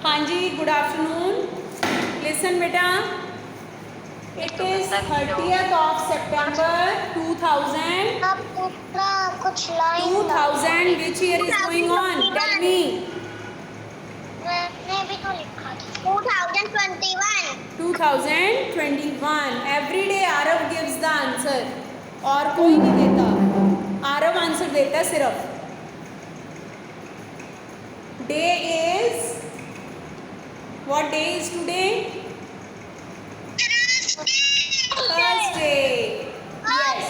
हाँ जी, good afternoon. Listen बेटा, it is 30th of September 2000. आप दूसरा कुछ line 2000 which year is going on? Tell me. मैंने भी तो लिखा था 2021. 2021. Every day Aarav gives the answer. और कोई नहीं देता, आरव आंसर देता है सिर्फ। Day is, what day is today? Thursday. Yes,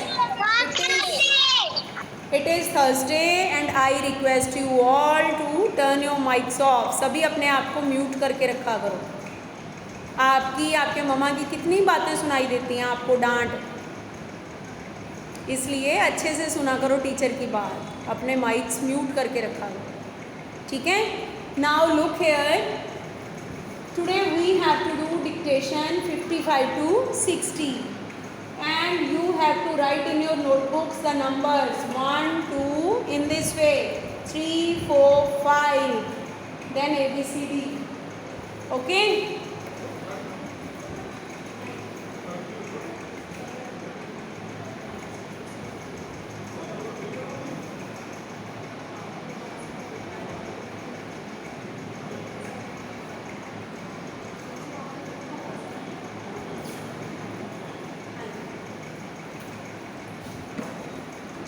it is Thursday and I request you all to turn your mics off. सभी अपने आप को म्यूट करके रखा करो। आपके मम्मा की कितनी बातें सुनाई देती हैं आपको, डांट, इसलिए अच्छे से सुना करो टीचर की बात, अपने माइक्स म्यूट करके रखा करो, ठीक है। Now look here, today we have to do dictation 55 to 60 and you have to write in your notebooks the numbers 1 2 in this way, 3 4 5, then ABCD. Okay,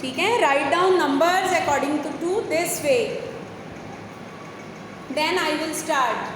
ठीक है। Write down numbers according to this way, then I will start.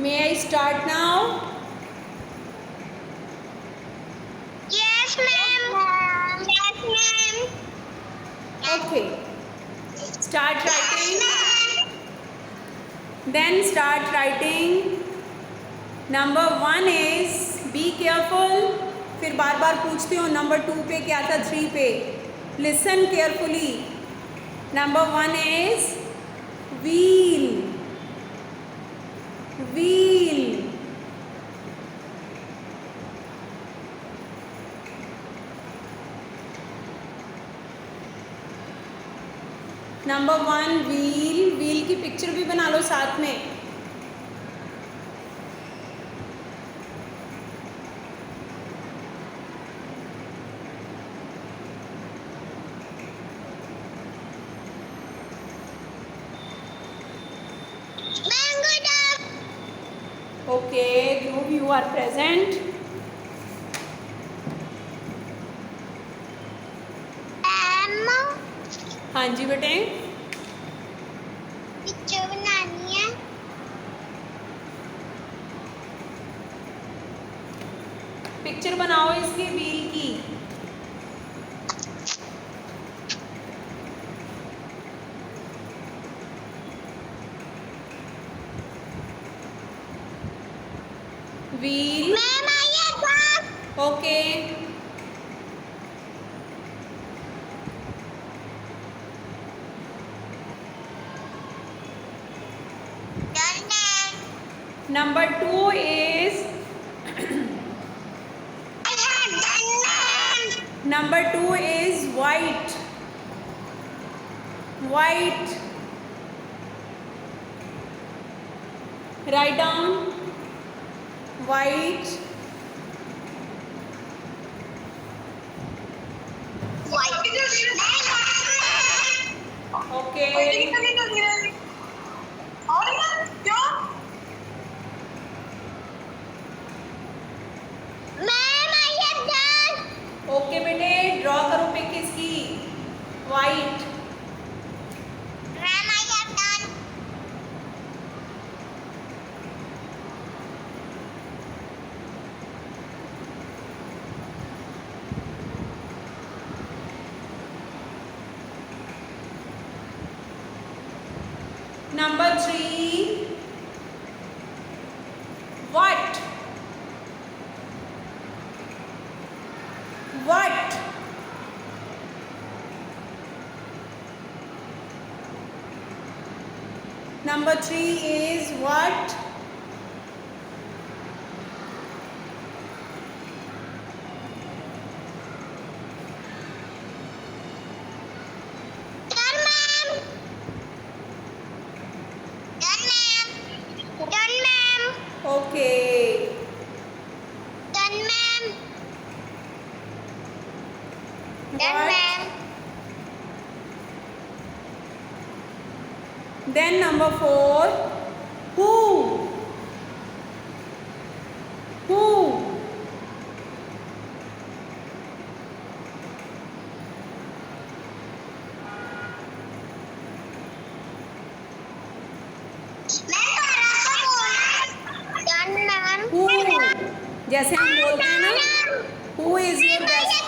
May I start now? Yes, ma'am. Yes, ma'am. Okay. Start writing. Then start writing. Number 1 is be careful. फिर बार बार पूछती हूँ number 2 पे क्या था, 3 पे। Listen carefully. Number 1 is wheel. Wheel. Number 1 wheel, wheel की picture भी बना लो साथ में। Okay, Dhruv, you are present. हाँ जी बेटे, पिक्चर बनानी है। पिक्चर बनाओ इसकी व्हील की। व्हील। मैम आइए। Okay, number 2 is number 2 is white. White. Write down white. white. Ma'am, I have done. Number 3, what? What? Number 3 is what? Done, ma'am. Done, ma'am. Done, ma'am. Okay. Done, ma'am. Done, What? ma'am. Then number 4, who? Who? Done, ma'am. Who? जैसे हम बोलते हैं ना, who is your best?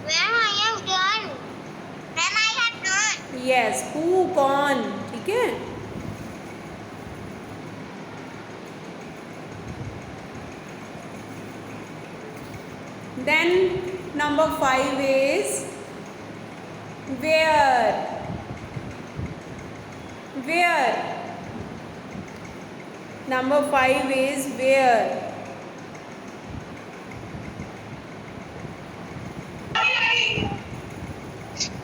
Ma'am, I have done. Ma'am, I have done. Yes, who? कौन? ठीक है. Then number 5 is where? Where? Number 5 is where?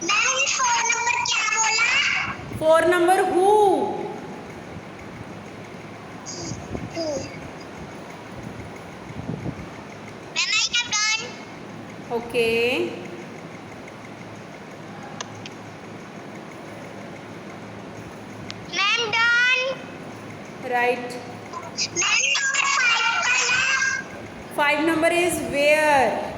Ma'am, 4 number क्या बोला? 4 number who? Ma'am, I have done. Okay. Ma'am, done. Right. Ma'am, number 5 वाला. 5 number is where?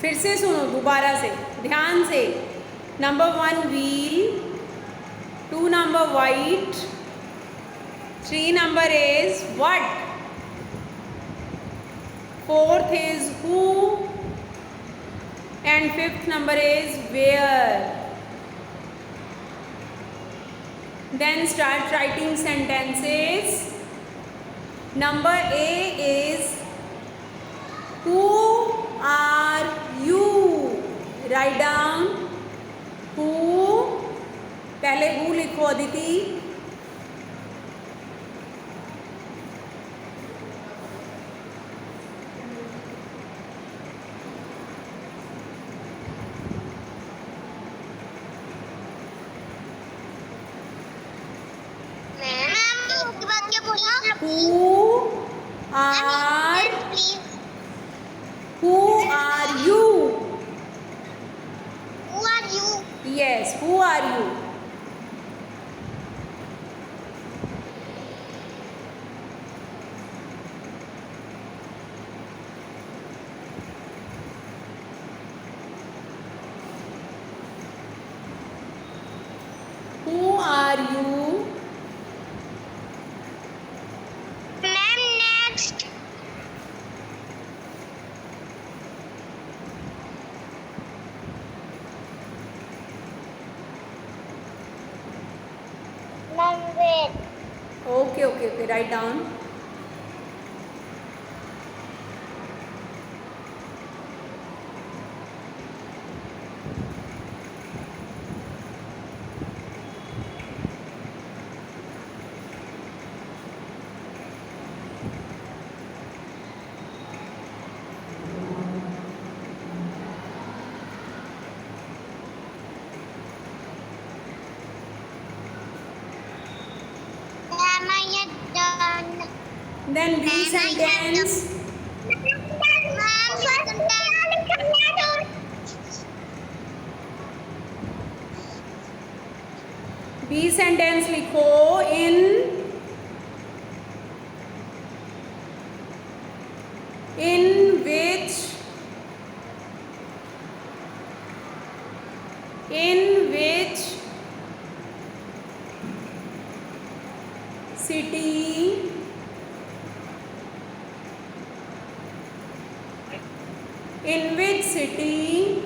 फिर से सुनो दोबारा से ध्यान से. Number 1 wheel, 2 number white, 3 number is what, 4th is who, and 5th number is where. Then start writing sentences. Number A is who are you? Write down who. पहले who लिखो Aditi. Ma'am, उसके बाद क्या बोला? Who are Please. who are you? Who are you? Yes, who are you? Who are you? Ma'am, next. Ma'am, wait. Okay. Write down. Then B sentence. B sentence लिखो in which city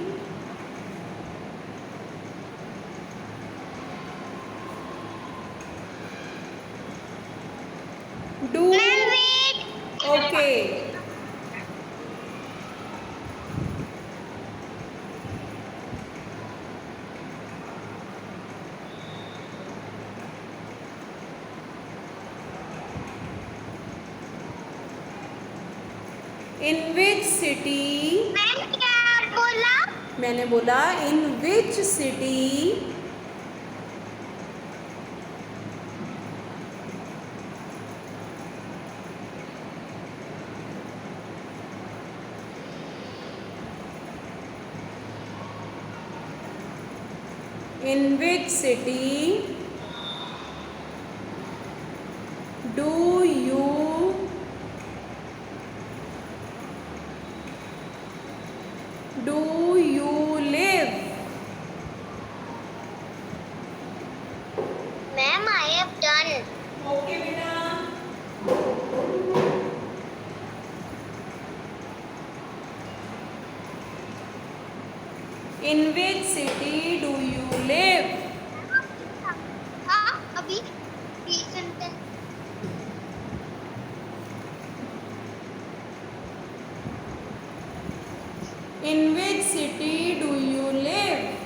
do okay in which city मैंने बोला in which city do you live? Ma'am, I have done. Okay बेटा. In which city do you live? अभी sentence. In which city do you live?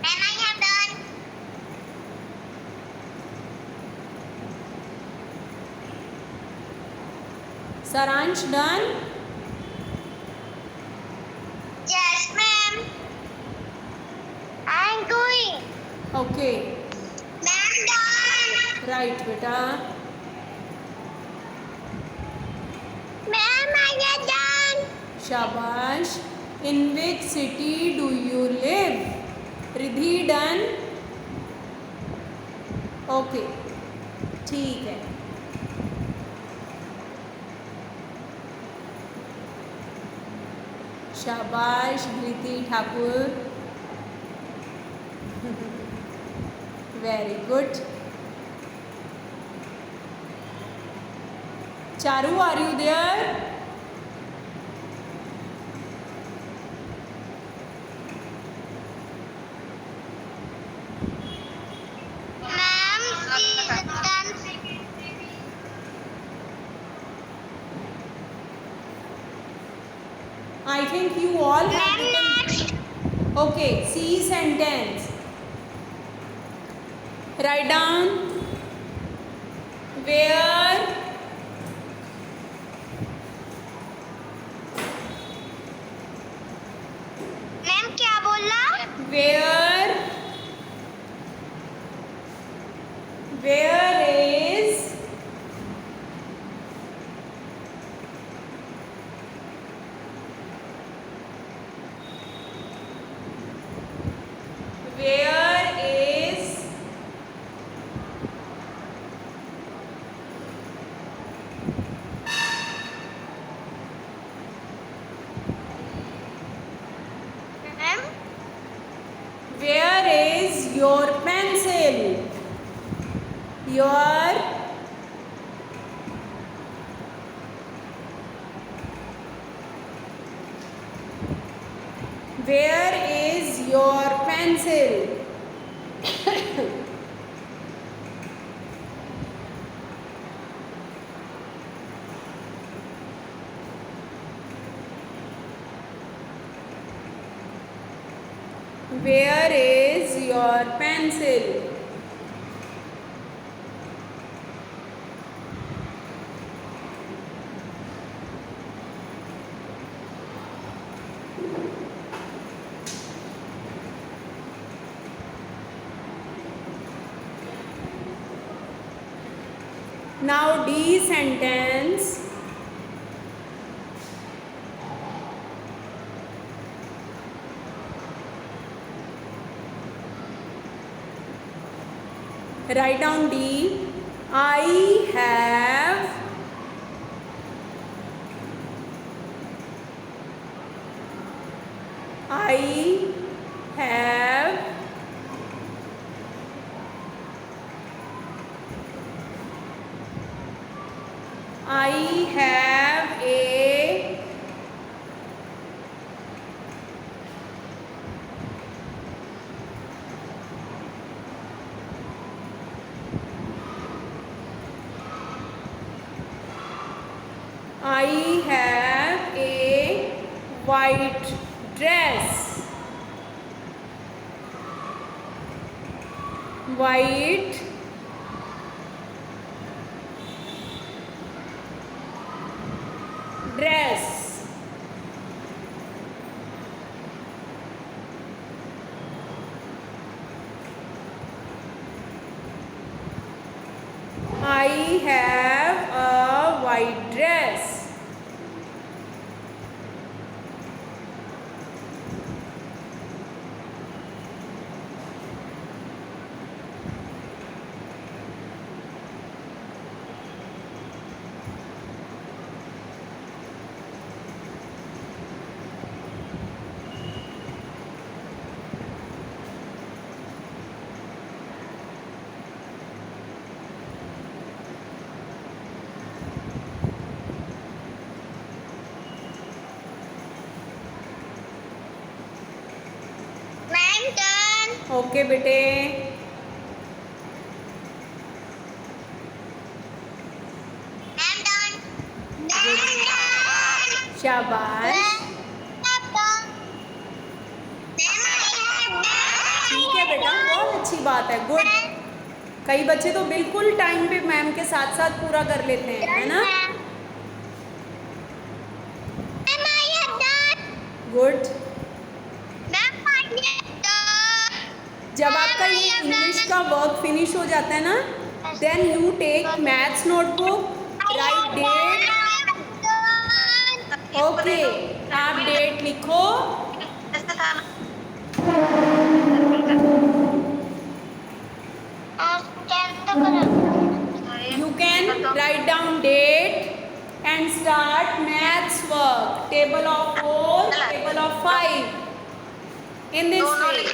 Ma'am, I have done. Saransh done? Yes, ma'am. I'm going. Okay. Ma'am, done. Right बेटा. Ma'am, I have done. शाबाश. In which city do you live? Riddhi done? Okay. ठीक है. शाबाश धृति Thakur. Very good. Charu, are you there? Ma'am, she is done. I think you all have Ma'am, written. next. Okay, C sentence. Write down where Ma'am, क्या बोला? where is Ma'am, where is your pencil? Where is your pencil? Where is your pencil? Now D sentence. Write down D. I have I have a white dress. White dress. I have a white dress. Ma'am turn. Okay बेटे, ma'am turn. शाबाश। ठीक है बेटा, बहुत अच्छी बात है, good. कई बच्चे तो बिल्कुल टाइम पे मैम के साथ साथ पूरा कर लेते हैं, है ना? गुड। जब आपका ये इंग्लिश का वर्क फिनिश हो जाता है ना, then you take maths notebook, write date. Okay, आप डेट लिखो। You can write down date and start maths work. Table of 4, table of 5. In this way.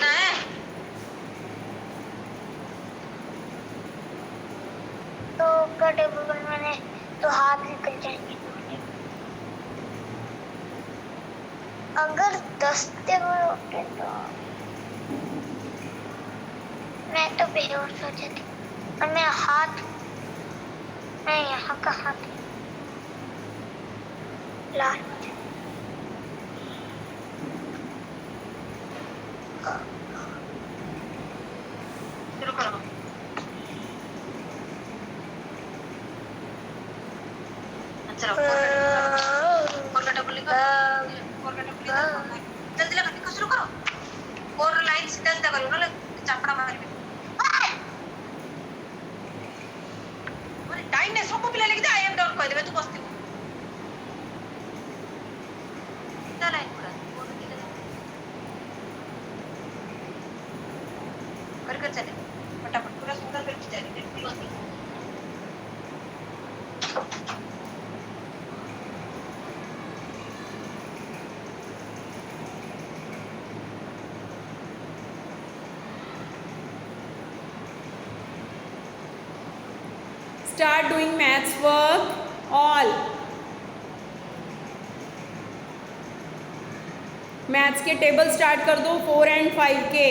तो का टेबल मैंने तो हाथ निकल जाएंगे। अगर 10 टेबल होते तो मैं तो बेहोश हो जाती। और मेरा हाथ, मैं यहाँ का हाथ लाल हो जाता। शुरू करो। अच्छा, फोर का टेबल लिखो। जल्दी लगा, लिखो, शुरू करो। 4 लाइन्स जल्दी करो ना, चापड़ा मार के। अरे टाइम ने सब पिला लिख दे, आई एम डाउन कह देबे, तू बसती हो। कितना लाइन पूरा फोटो दिखा दे। कर चले फटाफट, पूरा सुंदर करके जाए, बिल्कुल बसती। Start doing maths work, all. Maths के टेबल स्टार्ट कर दो 4 and 5 के।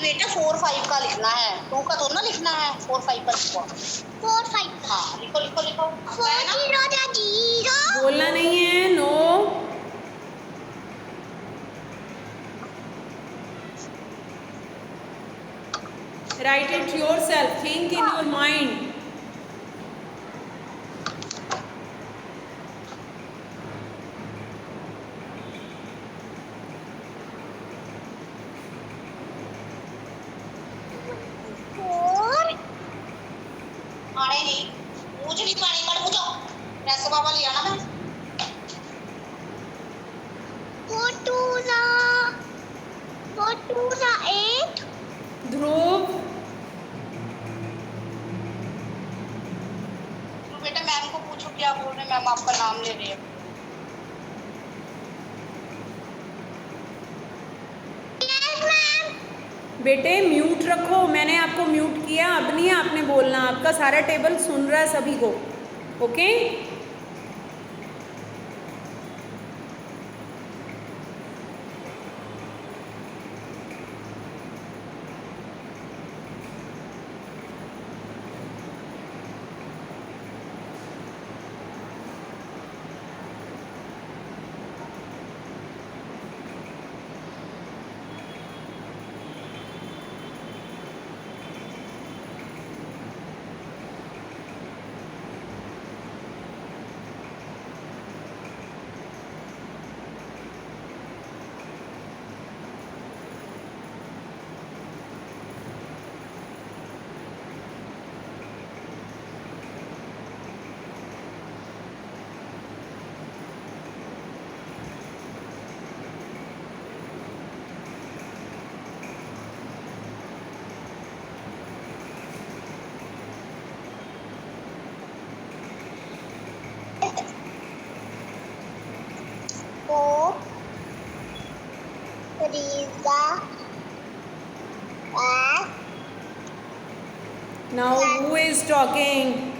बेटा 4-5 का लिखना है, 2 का तो ना लिखना है, 4-5 का लिखो। 4-5 हाँ, लिखो लिखो लिखो। 4-0 बोलना नहीं है, no. Write it yourself, think in your mind. नहीं, मुझे नहीं पानी मत पूछो, पैसे बाबा लिया ना मैं। एट। ध्रुव, तो बेटा मैम को पूछो क्या बोल रहे हैं, मैम आपका नाम ले रही है। बेटे म्यूट रखो, मैंने आपको म्यूट किया, अब नहीं आपने बोलना, आपका सारा टेबल सुन रहा है सभी को, okay? Now who is talking?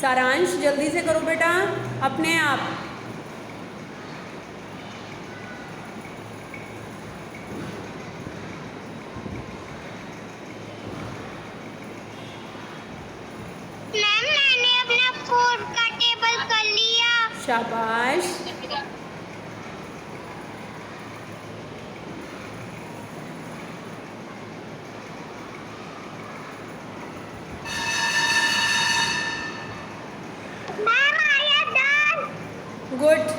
सारांश जल्दी से करो बेटा, अपने आप। मैम मैंने अपना 4 का टेबल कर लिया। शाबाश। Ma'am I am done. Good.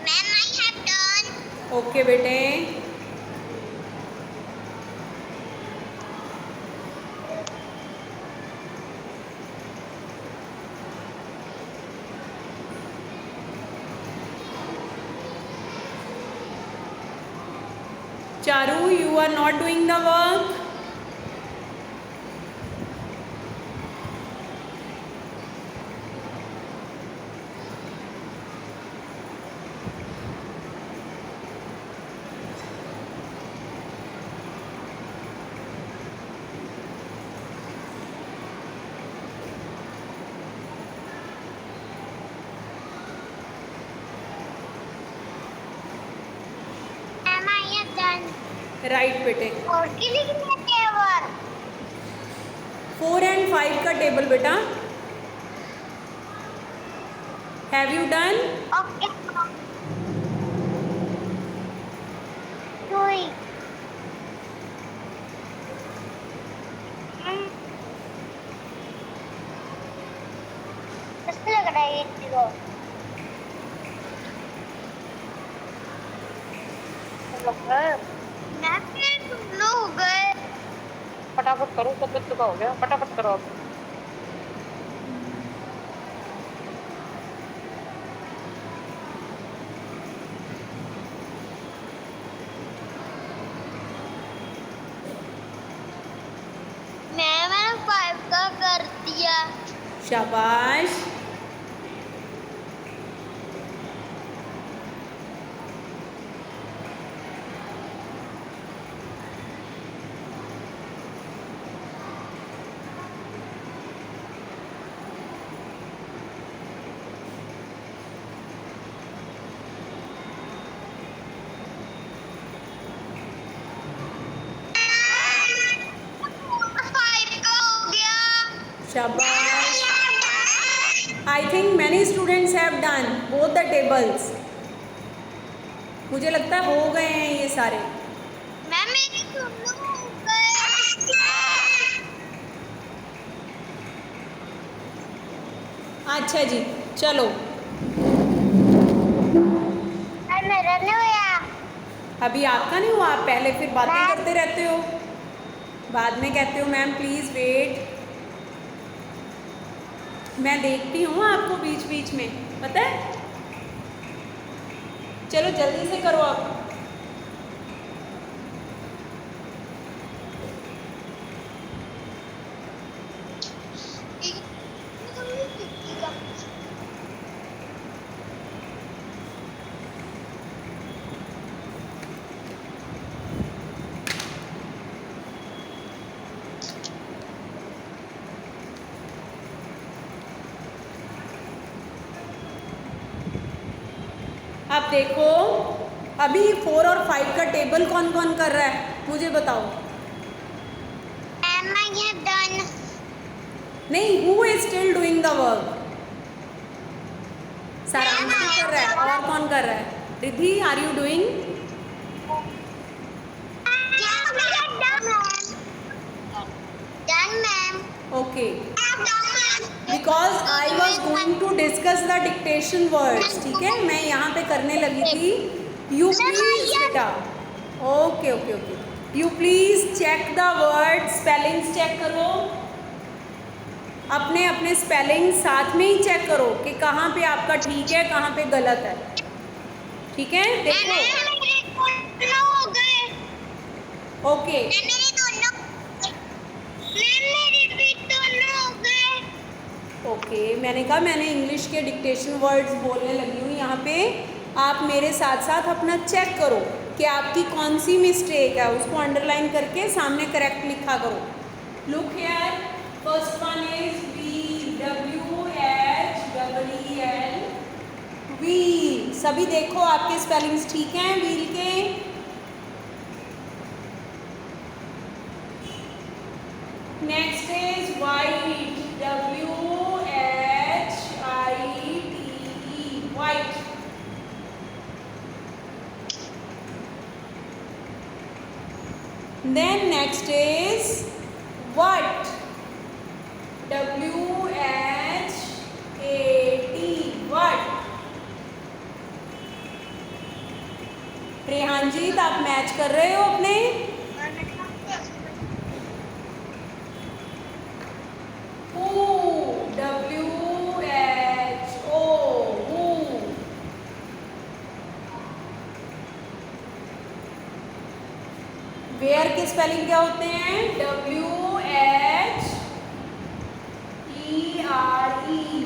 Ma'am I have done. Okay बेटे। Charu, you are not doing the work. Ma'am I have done. Right बेटे। 4 की लिखना है टेबल। 4 and 5 का टेबल बेटा। Have you done? ओके। 2 कैसे लग रहा है ये चीज़? मैम तुम लोग हो गए। फटाफट करो, सब बच्चों का हो गया, फटाफट करो अब। मैंने 5 का कर दिया। शाबाश। शाबाश। I think many students have done both the tables. मुझे लगता है हो गए हैं ये सारे। मैम मेरे दोनों हो गए। अच्छा जी चलो। मेरा नहीं हुआ। अभी आपका नहीं हुआ, आप पहले फिर बातें करते रहते हो, बाद में कहते हो मैम प्लीज़ वेट। मैं देखती हूँ आपको बीच बीच में, पता है। चलो जल्दी से करो आप। अब देखो अभी 4 और 5 का टेबल कौन कौन कर रहा है मुझे बताओ। डन। नहीं, who is still doing the work? Saransh कर रहा है, और कौन कर रहा है? Riddhi are you doing? Done ma'am. Okay, because I was going to discuss the dictation words. ठीक है, मैं यहाँ पे करने लगी थी। यू प्लीज बेटा, okay okay okay, you please check the word, spellings check करो, अपने अपने स्पेलिंग साथ में ही चेक करो कि कहाँ पे आपका ठीक है कहाँ पे गलत है। ठीक है, देखो। हो गए। ओके मेरे दोनों हो गए। ओके, मैंने कहा मैंने इंग्लिश के डिक्टेशन वर्ड्स बोलने लगी हूँ यहाँ पे। आप मेरे साथ साथ अपना चेक करो कि आपकी कौन सी मिस्टेक है, उसको अंडरलाइन करके सामने करेक्ट लिखा करो। Look here, first one is WHEEL, wheel. सभी देखो आपके स्पेलिंग्स ठीक हैं व्हील के। Next is white, WHITE, white. Then next is what, WHAT, what। Rehanjeet आप मैच कर रहे हो अपने? WHO, who। वेयर के स्पेलिंग क्या होते हैं? WHERE,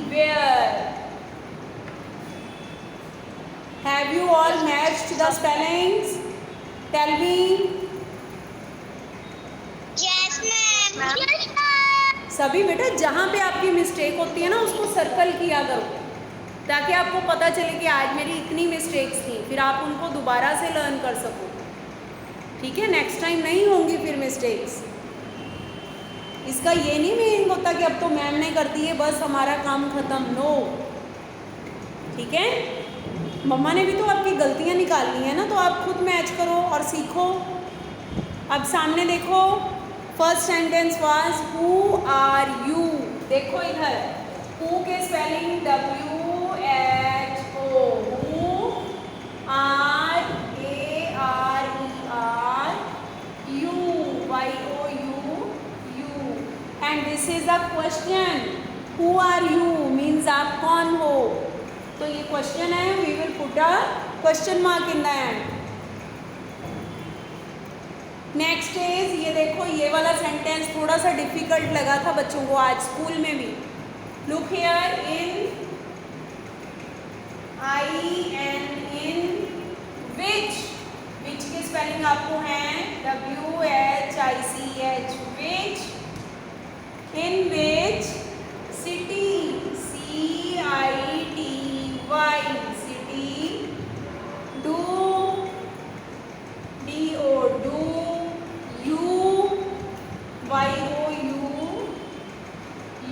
where. Have you all matched the spellings? Tell me. Yes ma'am. सभी बेटा जहाँ पे आपकी मिस्टेक होती है ना उसको सर्कल किया करो, ताकि आपको पता चले कि आज मेरी इतनी मिस्टेक्स थी, फिर आप उनको दोबारा से लर्न कर सको। ठीक है, नेक्स्ट टाइम नहीं होंगी फिर मिस्टेक्स। इसका ये नहीं मीनिंग होता कि अब तो मैम ने कर दी है बस हमारा काम ख़त्म, नो। ठीक है, मम्मा ने भी तो आपकी गलतियाँ निकालनी है ना, तो आप खुद मैच करो और सीखो। अब सामने देखो, first sentence was who are you. देखो इधर, हु के spelling WHO, who, RARER, you, YOU, you. And this is a question, who are you means आप कौन हो। तो ये क्वेश्चन है, we will put a question mark in the end. Next is, ये देखो ये वाला सेंटेंस थोड़ा सा डिफिकल्ट लगा था बच्चों को आज स्कूल में भी। Look here, in in which के स्पेलिंग आपको हैं WHICH, which, in which city, CITY, city, do, DO, you,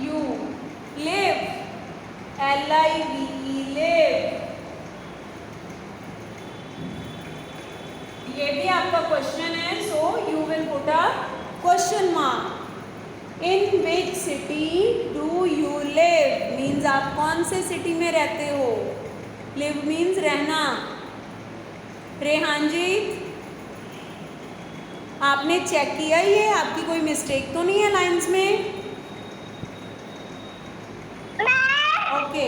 YOU, live, LIVE, live। ये भी आपका क्वेश्चन है, so you will put a question mark. In which city do you live means आप कौन से सिटी में रहते हो, लिव मीन्स रहना। रेहान जी, आपने चेक किया ये, आपकी कोई मिस्टेक तो नहीं है लाइंस में? ओके,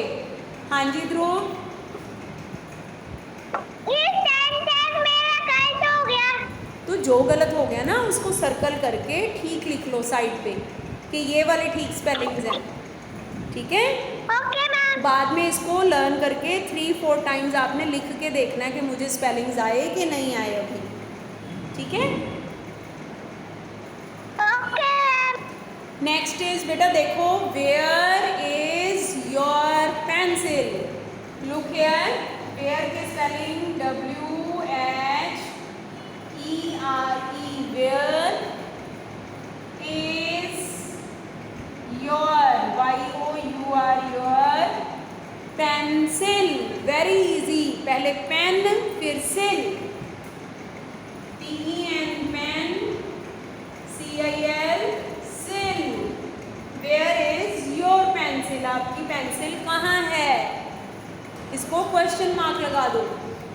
हाँ जी ध्रुव। तो जो गलत हो गया ना उसको सर्कल करके ठीक लिख लो साइड पे कि ये वाले ठीक स्पेलिंग्स हैं, ठीक है? Okay ma'am. बाद में इसको लर्न करके 3-4 टाइम्स आपने लिख के देखना है कि मुझे स्पेलिंग्स आए कि नहीं आए अभी, ठीक है? ओके। नेक्स्ट इज, बेटा देखो, where is your pencil. Look here, where के spelling WHERE, where is your, YOUR, your pencil. Very easy, पहले पेन फिर cil, PEN pen, CIL cil. Where is your pencil, आपकी पेंसिल कहाँ है? इसको question mark लगा दो,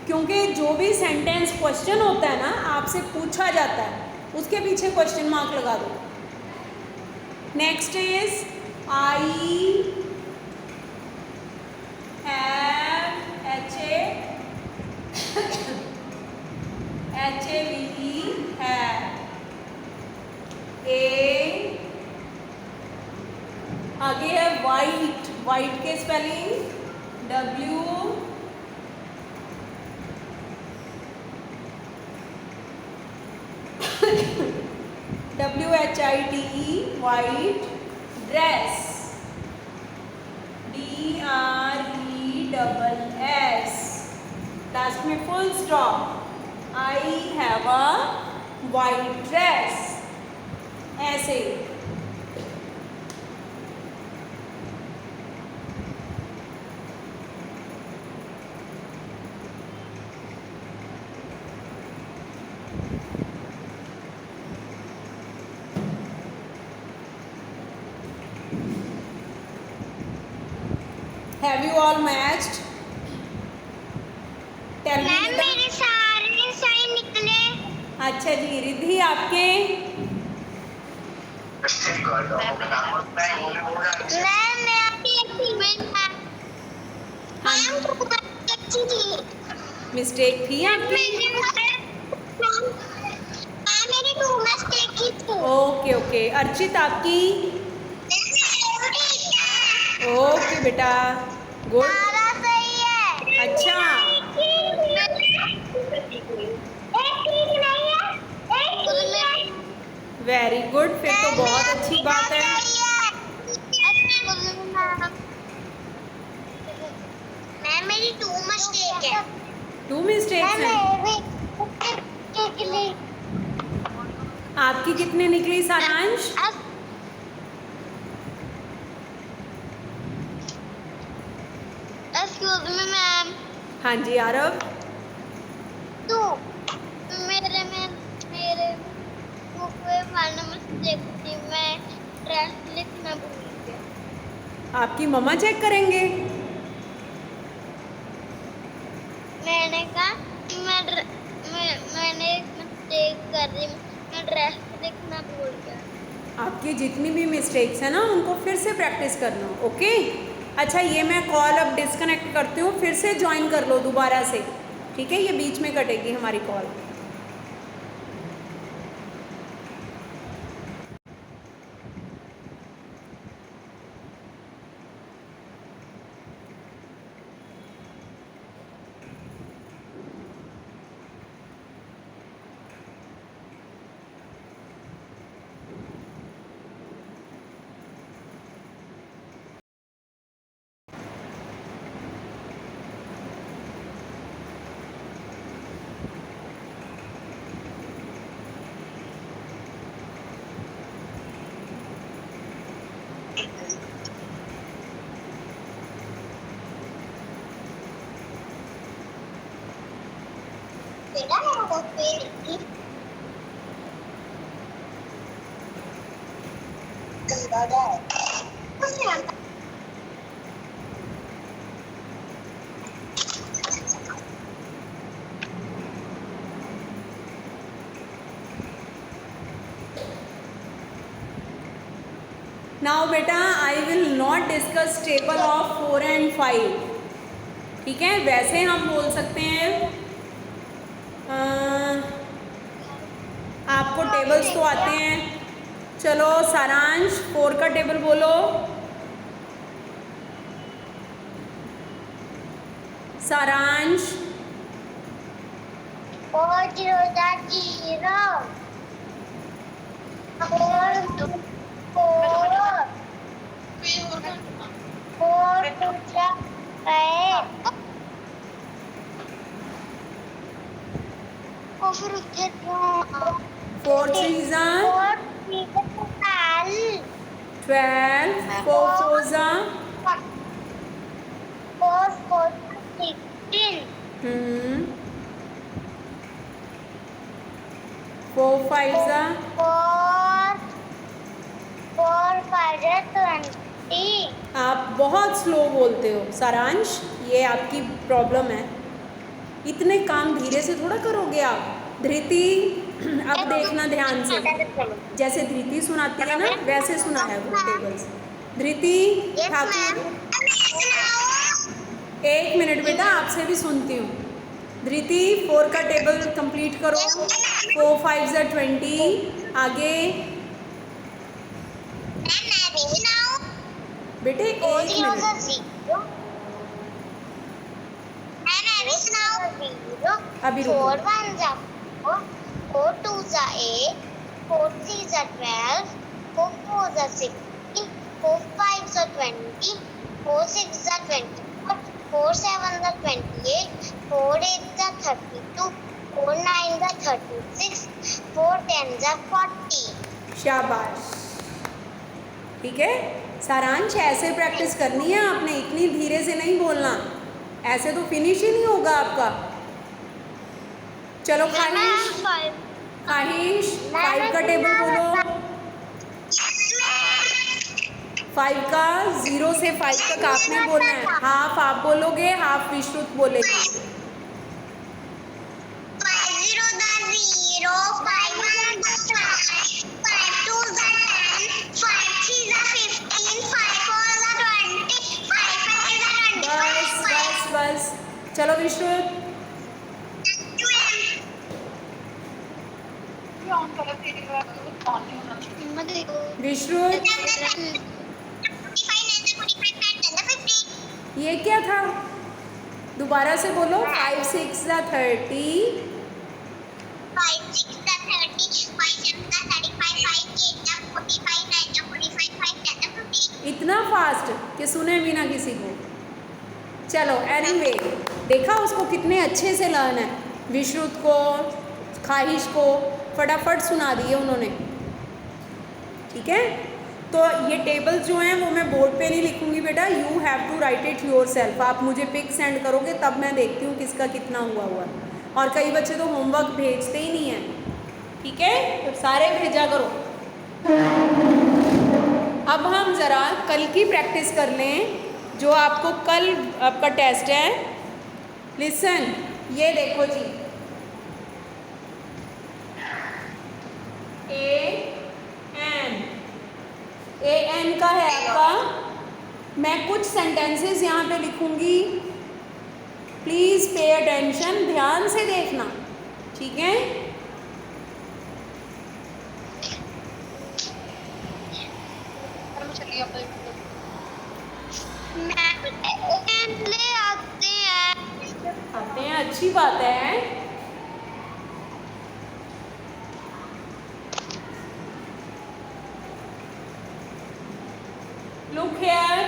क्योंकि जो भी सेंटेंस क्वेश्चन होता है ना, आपसे पूछा जाता है, उसके पीछे क्वेश्चन मार्क लगा दो। Next is, I have HAVE have, आगे है वाइट, वाइट के spelling WHITE, white. Dress, DRESS, last में full stop. I have a white dress, ऐसे। Have you all matched? Tell me ma'am the- मेरे सारे sign निकले। अच्छा जी, रिद्धि आपके? मैम मैं अभी अच्छी मैम तो अच्छी थी। मिस्टेक थी आपकी? मेरी 2 मिस्टेक की थी। Okay okay. अर्चित आपकी? ओके बेटा, गुड। सारा सही है। अच्छा, वेरी गुड, फिर तो बहुत अच्छी बात है। मैम मेरी 2 मिस्टेक है। 2 मिस्टेक्स हैं। आपकी कितने निकली सारांश? एक्सक्यूज मी मैम, हाँ जी आरव। तो मेरे बुक में वन मिस्टेक थी, मैं ड्रेस लिखना भूल गया। आपकी मम्मा चेक करेंगे। मैंने कहा कि मैंने एक मिस्टेक कर दी, मैं ड्रेस लिखना भूल गया। आपकी जितनी भी मिस्टेक्स हैं ना उनको फिर से प्रैक्टिस करना, ओके। अच्छा ये मैं कॉल अब डिस्कनेक्ट करती हूँ, फिर से ज्वाइन कर लो दोबारा से, ठीक है? ये बीच में कटेगी हमारी कॉल। बेटा मेरा बुक पे लिखी दादा कुछ नहीं आता। नाउ बेटा I will not discuss table of 4 and 5, ठीक है? वैसे हम बोल सकते हैं, आपको टेबल्स तो आते हैं। चलो सारांश 4 का टेबल बोलो। सारांश 4 0 0 4 4 3s are 12, 4 4s are 16, 4 5s are 4 5 20। आप बहुत स्लो बोलते हो सारांश, ये आपकी प्रॉब्लम है। इतने काम धीरे से थोड़ा करोगे आप। धृति अब देखना ध्यान से, जैसे धृति सुनाती है ना वैसे सुना है वो टेबल्स। धृति ठाकुर, 1 मिनट बेटा आपसे भी सुनती हूँ। धृति 4 का टेबल कंप्लीट करो। 4 5s are 20। आगे बेटे 1 मिनट अभी रुको। 4 1 4, 4 2 8, 4 3 12, 4 4 16, 4 5 20, 4 6 24, 4 7 28, 4 8 32, 4 9 36, 4 10 40। शाबाश, ठीक है? सारांश ऐसे प्रैक्टिस करनी है आपने, इतनी धीरे से नहीं बोलना, ऐसे तो फिनिश ही नहीं होगा आपका। चलो खाहिश 5 का टेबल बोलो। 5 का 0 से 5 तक आपने बोलना है। हाफ आप बोलोगे, हाफ विश्रुत बोलेगी। 5 0 0, 5 1 5, 5 2 10, 5 3 15, 5 4 20, 5 5 बस 25। बस बस, चलो विश्रुत। विश्रुत ये क्या था? दोबारा से बोलो। 5 6 30, 5 6 30, 5 7 35, 5 8 45, 9 45, 5 10 50। इतना फास्ट कि सुने भी ना किसी को। चलो एनीवे, देखा उसको कितने अच्छे से लर्न है। विश्रुत को, ख्वाहिश को फटाफट सुना दिए उन्होंने। ठीक है, तो ये टेबल्स जो हैं वो मैं बोर्ड पे नहीं लिखूंगी बेटा, you have to write it yourself. आप मुझे पिक सेंड करोगे तब मैं देखती हूँ किसका कितना हुआ हुआ है। और कई बच्चे तो होमवर्क भेजते ही नहीं हैं। ठीक है, तो सारे भेजा करो। अब हम ज़रा कल की प्रैक्टिस कर लें, जो आपको कल आपका टेस्ट है। लिसन, ये देखो जी, ए एन का है आपका। मैं कुछ सेंटेंसेस यहाँ पे लिखूंगी, प्लीज़ पे अटेंशन, ध्यान से देखना। ठीक है, आते हैं, अच्छी बात है। Look here,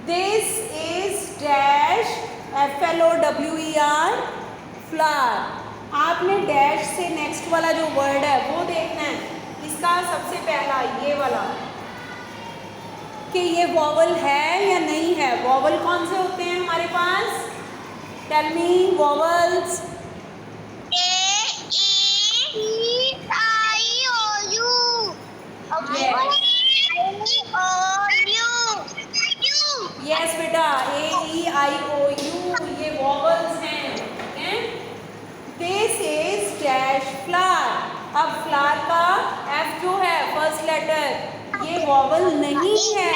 this is dash FLOWER, flower। आपने डैश से नेक्स्ट वाला जो वर्ड है वो देखना है, इसका सबसे पहला ये वाला, कि ये वॉवल है या नहीं है। वॉवल कौन से होते हैं हमारे पास? Tell me vowels. यस बेटा, AEIOU ये वॉवल्स हैं। ठीक है, दिस इज डैश फ्लावर। अब फ्लावर का F जो है फर्स्ट लेटर, ये वॉवल नहीं है।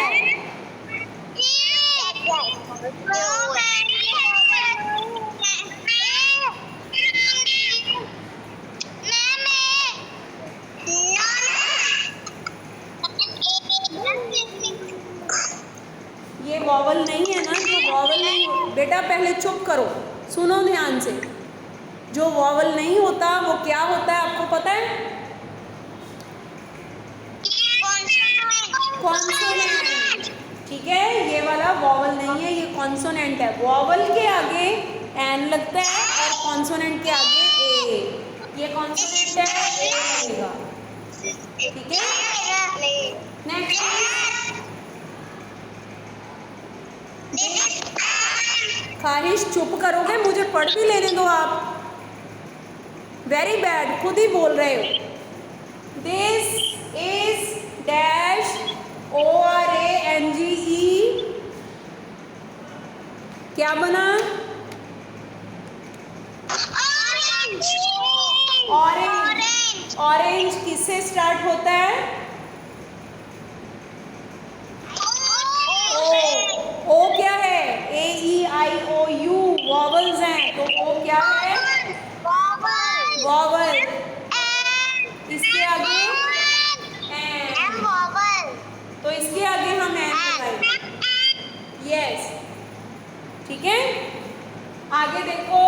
ये वॉवल नहीं है ना, जो वॉवल नहीं, बेटा पहले चुप करो, सुनो ध्यान से। जो वॉवल नहीं होता वो क्या होता है आपको पता है? कॉन्सोनेंट। ठीक है, ये वाला वॉवल नहीं है, ये कॉन्सोनेंट है। वॉवल के आगे एन लगता है और कॉन्सोनेंट के आगे ए। ये कॉन्सोनेंट है, ए लगेगा। ठीक है, नेक्स्ट। ख्वाहिश, चुप करोगे? मुझे पढ़ भी लेने दो आप। वेरी बैड, खुद ही बोल रहे हो। दिस इज डैश ORANGE, क्या बना? ऑरेंज। ऑरेंज किससे स्टार्ट होता है? ओ क्या है? AEIOU वॉवल्स हैं, तो ओ क्या है? वॉवल। इसके आगे एन, तो इसके आगे हम एन लगाएंगे। यस, ठीक है, आगे देखो।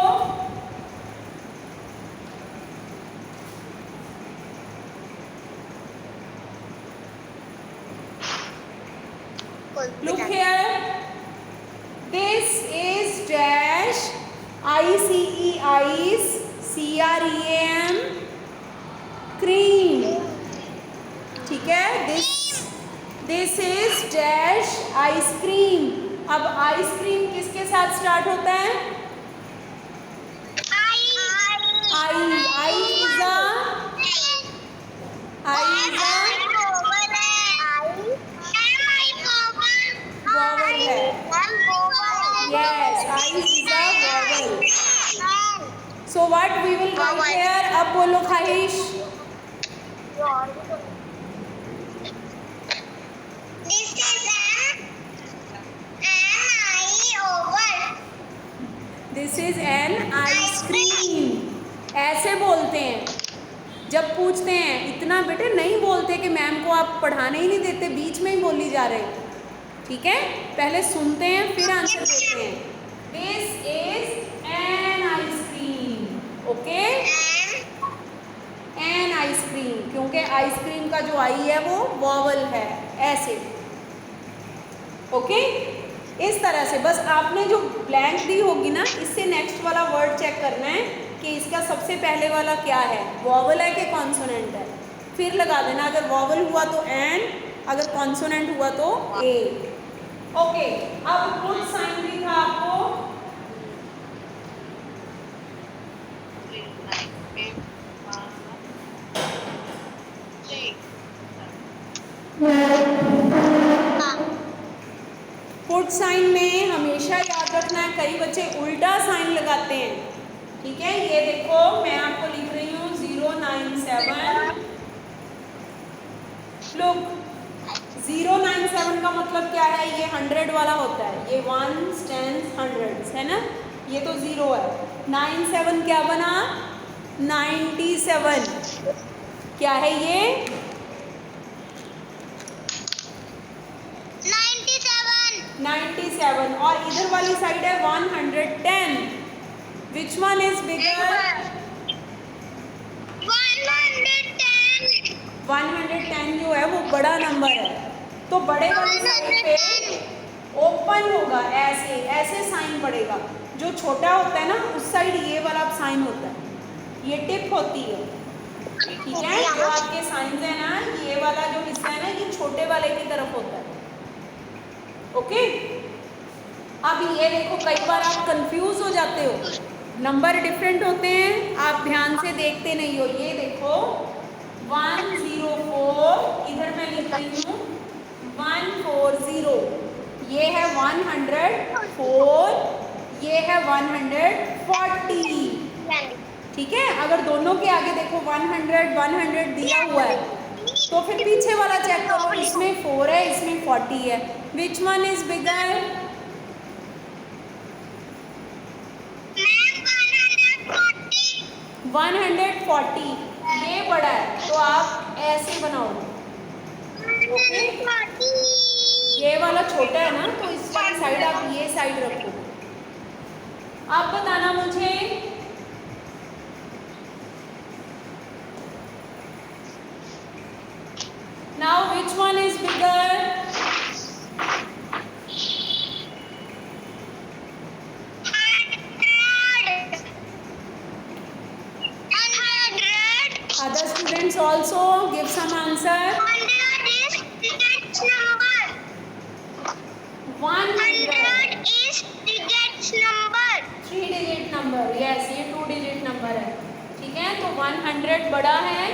Look here, this is dash ICE CREAM, cream। ठीक है, this is dash आइसक्रीम। अब आइसक्रीम किसके साथ स्टार्ट होता है? वॉवल है। Yes, I is a vowel. So what we will write here? अब बोलो Khwahish. This is an ice cream. ऐसे बोलते हैं जब पूछते हैं। इतना बेटे नहीं बोलते कि मैम को आप पढ़ाने ही नहीं देते, बीच में ही बोली जा रहे हैं। ठीक है, पहले सुनते हैं फिर आंसर देते हैं। This is an ice cream. Okay, an ice cream, क्योंकि आइसक्रीम का जो आई है वो वॉवल है। ऐसे, ओके, इस तरह से। बस आपने जो ब्लैंक दी होगी ना, इससे नेक्स्ट वाला वर्ड चेक करना है कि कि इसका सबसे पहले वाला क्या है, वॉवल है कि कॉन्सोनेंट है। फिर लगा देना, अगर वॉवल हुआ तो एन, अगर कॉन्सोनेंट हुआ तो ए। ओके, अब पुट साइन भी था आपको। पुट साइन में हमेशा याद रखना है, कई बच्चे उल्टा साइन लगाते हैं। ठीक है, ये देखो मैं आपको लिख रही हूँ 097। लुक, 097 का मतलब क्या है, ये 100 वाला होता है, ये 1s 10s 100s है ना, ये तो 0 है। 97 क्या बना, 97। क्या है ये, 97। और इधर वाली साइड है 110। विच वन इज बिगर, 110 जो है वो बड़ा नंबर है, तो बड़े वाली साइड पे ओपन होगा, ऐसे ऐसे साइन पड़ेगा। जो छोटा होता है ना उस साइड ये वाला साइन होता है, ये टिप होती है। ठीक है, जो आपके साइंस है ना, ये वाला जो हिस्सा है ना, ये छोटे वाले की तरफ होता है। ओके, अब ये देखो कई बार आप कंफ्यूज हो जाते हो, नंबर डिफरेंट होते हैं, आप ध्यान से देखते नहीं हो। ये देखो 104, इधर मैं लिख रही हूँ 140, ये है 104, ये है 140। ठीक है, अगर दोनों के आगे देखो 100 दिया हुआ है, तो फिर पीछे वाला चेक करो, इसमें 4 है, इसमें 40 है। विच वन इज बिगर, 140, ये बड़ा है, तो आप ऐसे बनाओ। ओके, ये वाला छोटा है ना, तो इस वाली साइड आप ये साइड रखो। आप बताना मुझे, now which one is bigger, 100। Other students also give some answer. 100 is digits number. 100 is digits number. 3 digit number, yes, ये 2 digit number है। ठीक है, तो 100 बड़ा है,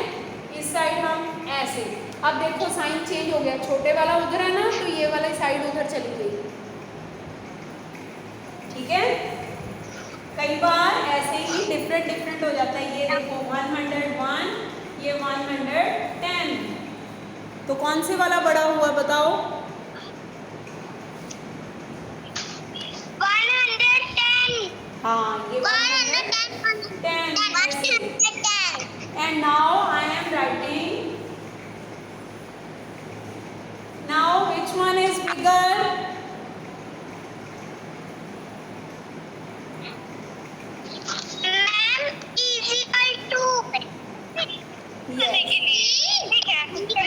इस साइड हम ऐसे। अब देखो साइन चेंज हो गया, छोटे वाला उधर है ना, तो ये वाली साइड उधर चली गई। ठीक है, कई बार ऐसे ही डिफरेंट हो जाता है। ये देखो 101, ये 110, तो कौन से वाला बड़ा हुआ बताओ, 110. हाँ ये 110। And now I am writing, now which one is bigger,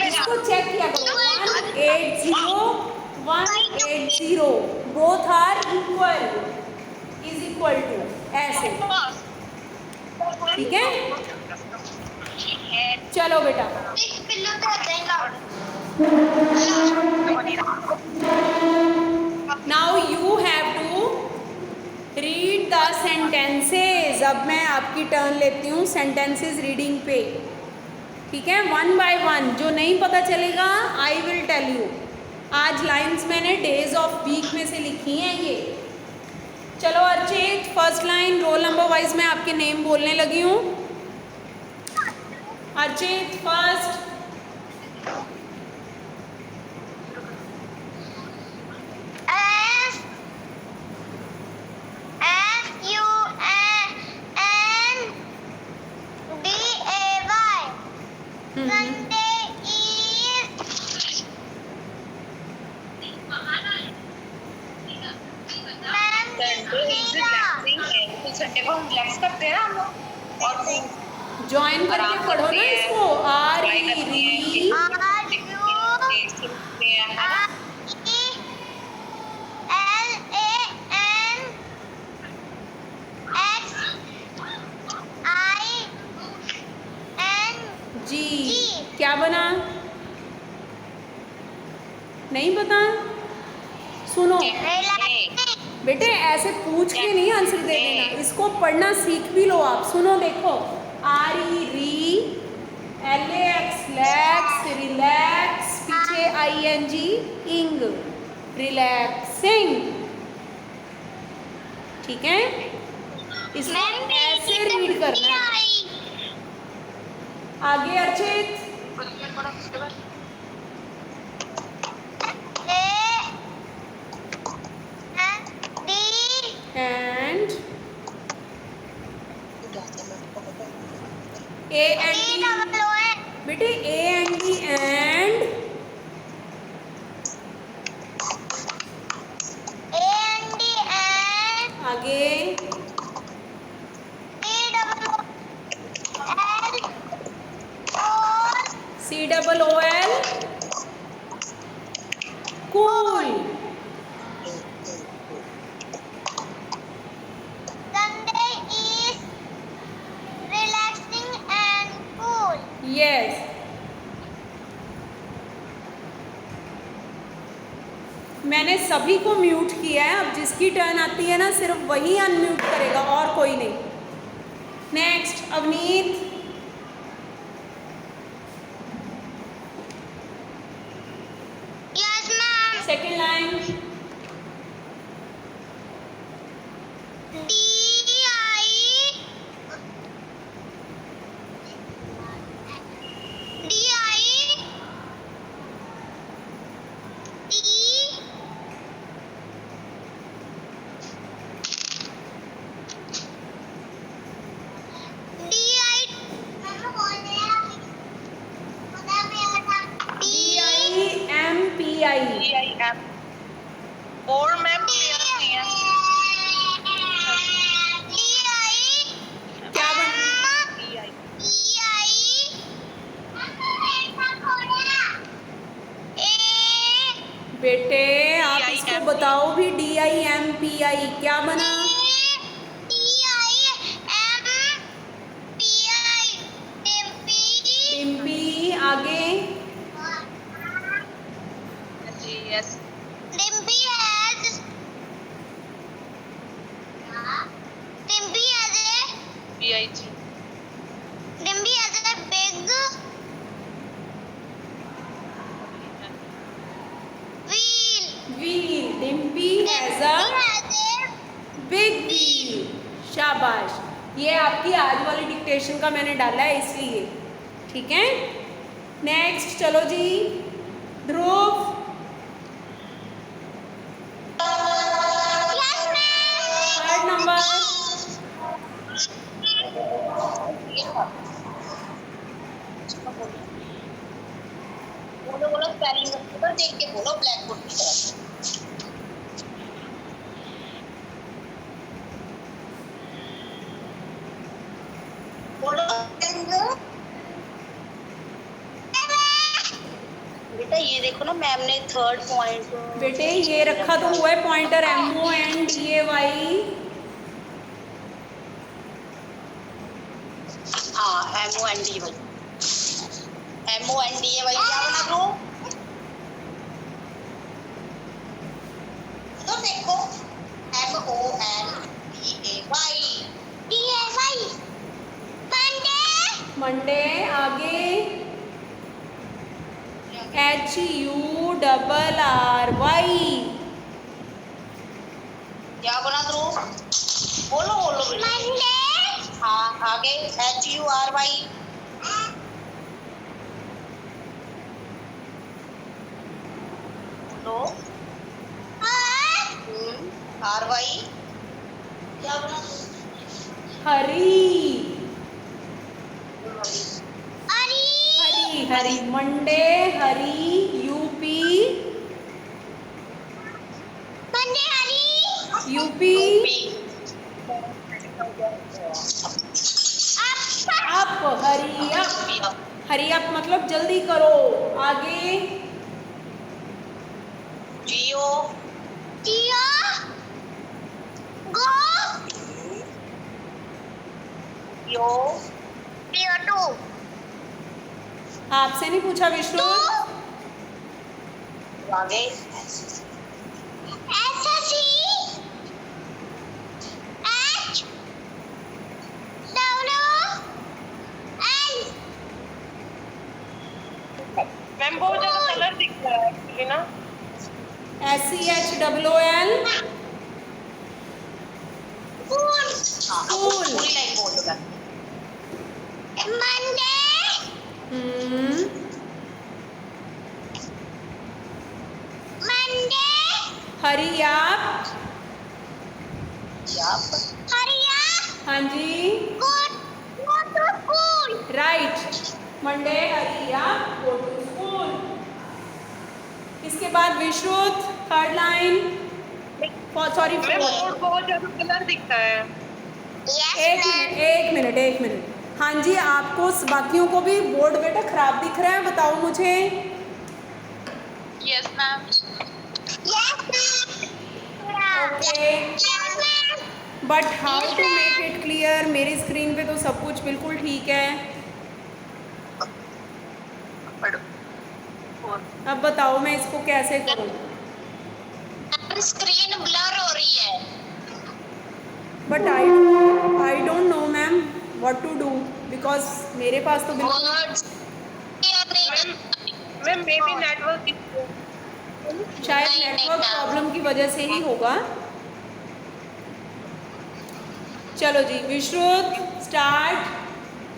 इसको चेक किया करो, 180 both are equal, is equal to, ऐसे। ठीक है, चलो बेटा, now you have to read the sentences. अब मैं आपकी टर्न लेती हूँ सेंटेंसेज रीडिंग पे। ठीक है, 1 by 1, जो नहीं पता चलेगा आई विल टेल यू। आज लाइंस मैंने डेज ऑफ वीक में से लिखी हैं ये। चलो Archit, first line roll number wise मैं आपके नेम बोलने लगी हूँ। अर्चित फर्स्ट, संडे को हम रिलैक्स करते हैं ना हम लोग, और ज्वाइन करके पढ़ो ना इसको, आर ई री जी। जी। क्या बना? नहीं पता? सुनो रिलैक्सिंग। बेटे, ऐसे पूछ के नहीं आंसर दे देना, इसको पढ़ना सीख भी लो आप। सुनो देखो, RE री, LAX लैक्स, रिलैक्स, पीछे ING इंग, रिलैक्सिंग। ठीक है, इसको मैम ऐसे रीड करना है। आगे Archit. And A and D, बेटे A and D एंड आगे COOL, cool. Sunday is relaxing and cool. Yes, मैंने सभी को म्यूट किया है। अब जिसकी टर्न आती है ना, सिर्फ वही अनम्यूट करेगा और कोई नहीं। Next Avneet. Yes, ma'am. Second line. DIMPI, और मैम क्लियर नहीं है। क्या बन? बेटे आप इसको बताओ भी, DIMPI क्या बना? डिम्पी। आगे G yes. BIG। Dimby has a big wheel. Wheel, Dimby has a big wheel. शाबाश, ये आपकी आज वाली डिक्टेशन का मैंने डाला है इसलिए। ठीक है, नेक्स्ट चलो जी, ध्रुव। Third number. बोलो बोलो, स्पेलिंग पेपर देख के बोलो, ब्लैक बोर्ड की तरफ। बोलो बेटा, ये देखो ना, मैम ने थर्ड पॉइंट। बेटे ये रखा तो हुआ है पॉइंटर, MONDAY। हाँ, MONDAY वाली। MONDAY वाली क्या बना ब्रो? तो देखो, MONDAY। मंडे। आगे HURRY। क्या बना ध्रुव? बोलो बोलो बेटा। हाँ, आगे HURY। बोलो। RY क्या बना? हरी। हरी हरी, मंडे हरी, UP up, hurry up. Hurry up मतलब जल्दी करो। आगे जियो। यो। आपसे नहीं पूछा विष्णु। आगे मैम बहुत ज्यादा कलर दिख रहा है एक्चुअली ना। SCHOOL हाँ पूरी लाइन बोल दो बस। हरी आप। हाँ जी राइट। मंडे हरी आप गो टू स्कूल। इसके बाद Vishrut third line sorry ma'am board बहुत ज्यादा कलर दिखता है। एक मिनट। हाँ जी आपको बाकियों को भी बोर्ड बेटा खराब दिख रहा है, बताओ मुझे। Yes ma'am. Okay but how to make it clear. मेरी स्क्रीन पे तो सब कुछ बिल्कुल ठीक है। अब बताओ मैं इसको कैसे करूँ। स्क्रीन ब्लर हो रही है। But I don't know ma'am what to do because मेरे पास तो बिल्कुल words ma'am maybe network issue. शायद नहीं, नेटवर्क नहीं, प्रॉब्लम की वजह से ही होगा। चलो जी विश्रुत स्टार्ट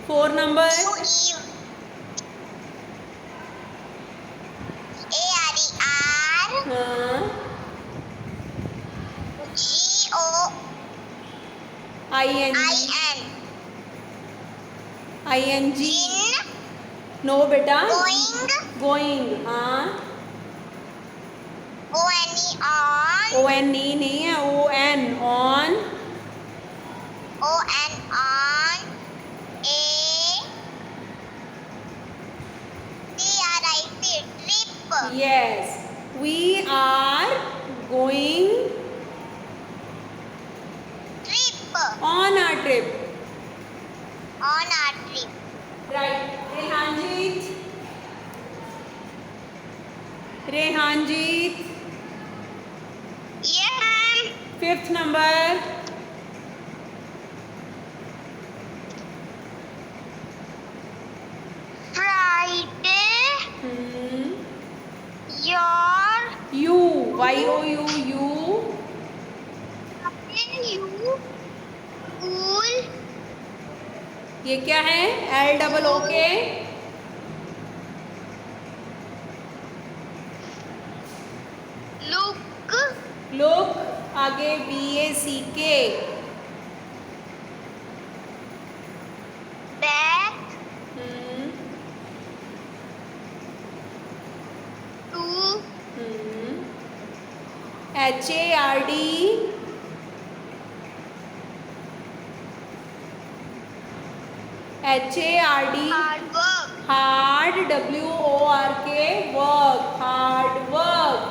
4 नंबर। हाँ ING नो बेटा गोइंग। हाँ ONE नहीं है ON on. Yes, we are going on our trip. Right. Rehanjit. 5th number. You. YOU. ये क्या है LOOK। Look आगे BACK। HARD hard WORK work hard work.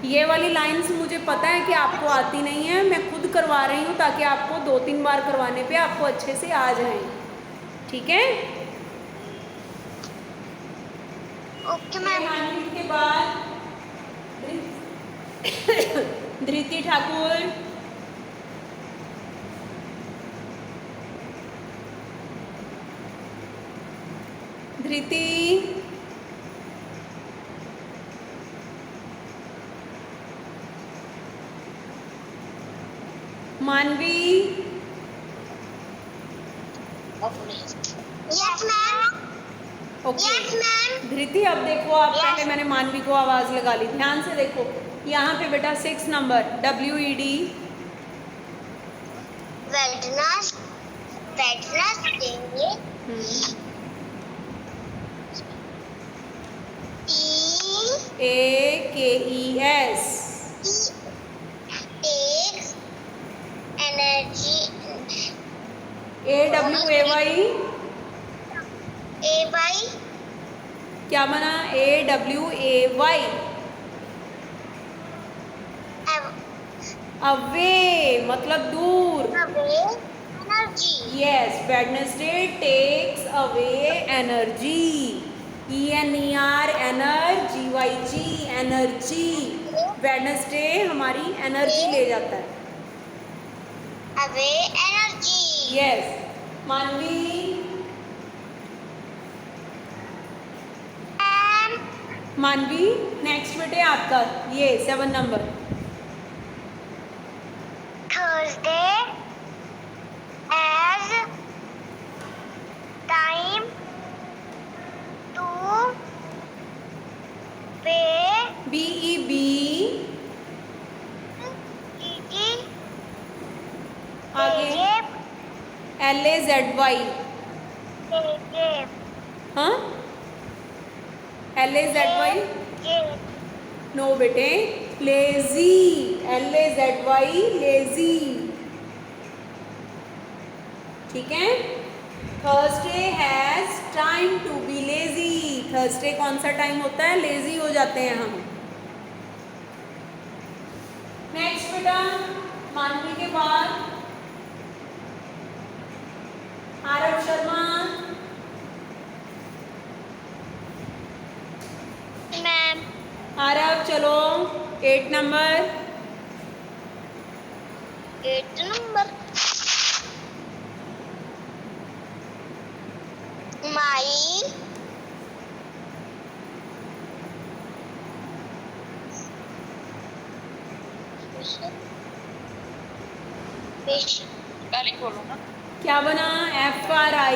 ये वाली लाइंस मुझे पता है कि आपको आती नहीं है, मैं खुद करवा रही हूँ ताकि आपको 2-3 बार करवाने पे आपको अच्छे से आ जाए। ठीक है ओके मैम। के बाद धृति ठाकुर। धृति मानवी। Yes ma'am. ओके धृति अब देखो आप पहले मैंने मानवी को आवाज लगा ली, ध्यान से देखो यहाँ पे बेटा 6 number WED AKES takes energy AWAY by क्या बना AWAY अवे मतलब दूर। away energy yes Wednesday takes away energy. ENER NRGYG energy. Wednesday हमारी एनर्जी ले जाता है। Away energy. यस मानवी। मानवी नेक्स्ट बेटे आपका ये 7 नंबर। Thursday as time to pay BEB आगे LAZY। हाँ LAZY नो बेटे लेजी LAZY लेजी। ठीक है। Thursday has time to be lazy. Thursday कौन सा टाइम होता है? लेजी हो जाते हैं हम। नेक्स्ट बेटा मानवी के बाद आरव शर्मा। मैम आरव चलो 8 नंबर। 8 नंबर माई स्पेलिंग बोलो ना। क्या बना? FRIENDS।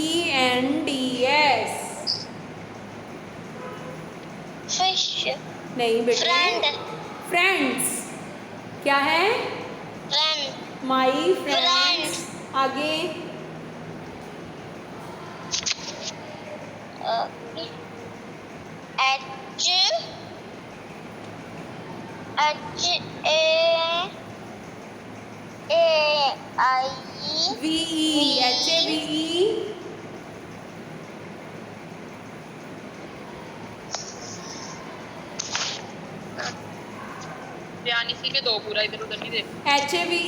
ENDS फिश नहीं बेटे फ्रेंड फ्रेंड्स। क्या है? Friend my friends. आगे VE HAVE ध्यान इसी में दो, पूरा इधर उधर नहीं देख। HAVE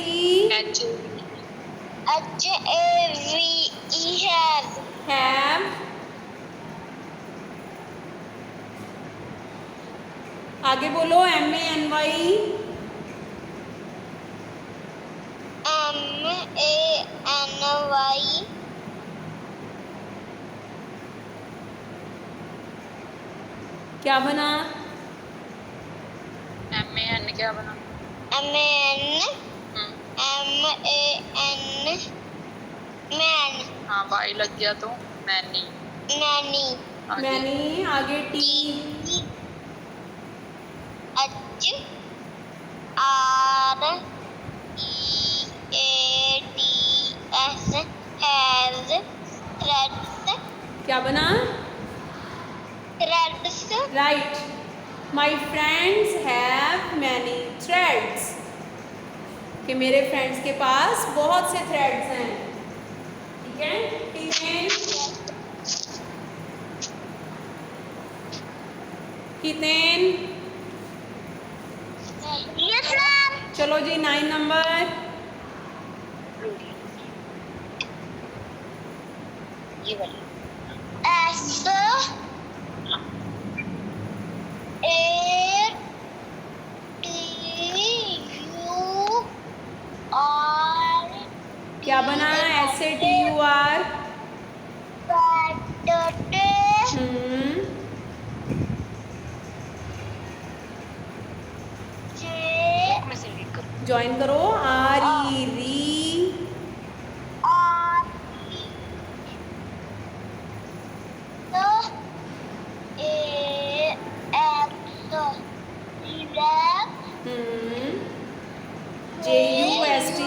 have आगे बोलो MANY क्या बना? MAN क्या बना? मैन हाँ वाई लग गया तो मैनी। नैनी मैनी। आगे T HREADS threads क्या बना? threads right my friends have many threads. कि मेरे फ्रेंड्स के पास बहुत से थ्रेड्स हैं। ठीक है। कितेन yes ma'am चलो जी 9 नंबर। ये वाली S A T U R क्या बना? SATUR में से रीड करो। ज्वाइन करो RE री JUST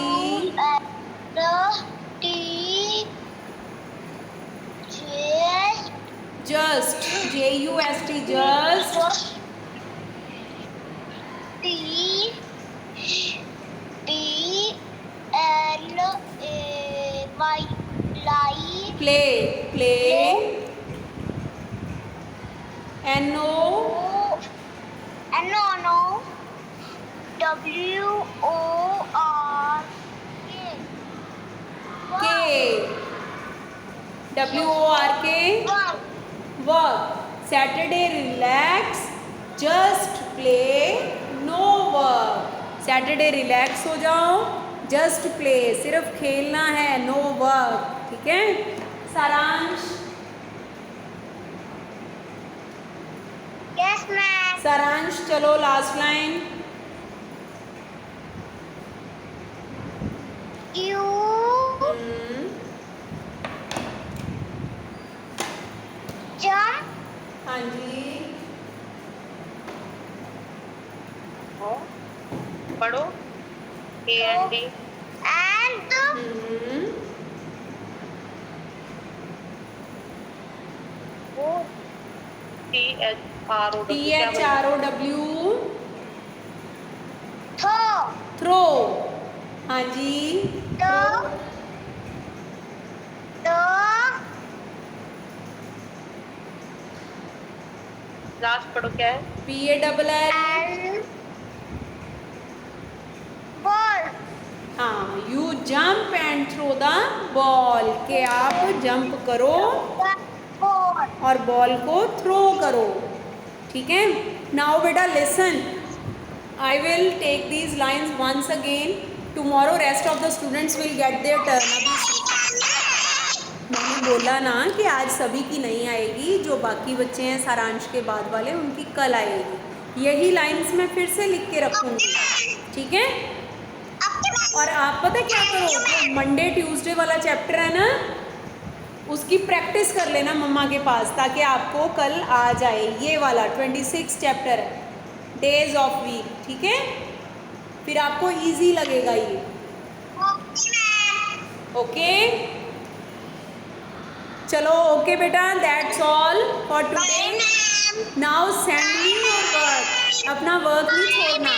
just JUST just play play NO WORK. WORK work. Saturday relax, just play, no work. Saturday relax हो जाओ, just play, सिर्फ खेलना है, no work. ठीक है? सारांश, Yes, ma'am. सारांश चलो लास्ट लाइन. You jump हाँ जी. हो पढ़ो AND and वो THROW THROW throw थ्रो. हाँ जी. the लास्ट पढ़ो क्या है PALL. and ball. हाँ, you jump and throw the ball. के आप जंप करो Ball. और बॉल को थ्रो करो. ठीक है? नाउ बेटा listen, I will take these lines once again. Tomorrow rest of the students will get their turn. मैंने बोला ना कि आज सभी की नहीं आएगी, जो बाकी बच्चे हैं सारांश के बाद वाले उनकी कल आएगी. यही लाइन्स मैं फिर से लिख के रखूँगी. ठीक है? और आप पता क्या करो, जो मंडे ट्यूसडे वाला चैप्टर है ना, उसकी प्रैक्टिस कर लेना मम्मा के पास, ताकि आपको कल आ जाए. ये वाला 26 चैप्टर है, डेज ऑफ वीक. ठीक है? फिर आपको इजी लगेगा ये. ओके चलो. ओके बेटा, that's all for today. Now send me your work. अपना वर्क नहीं छोड़ना.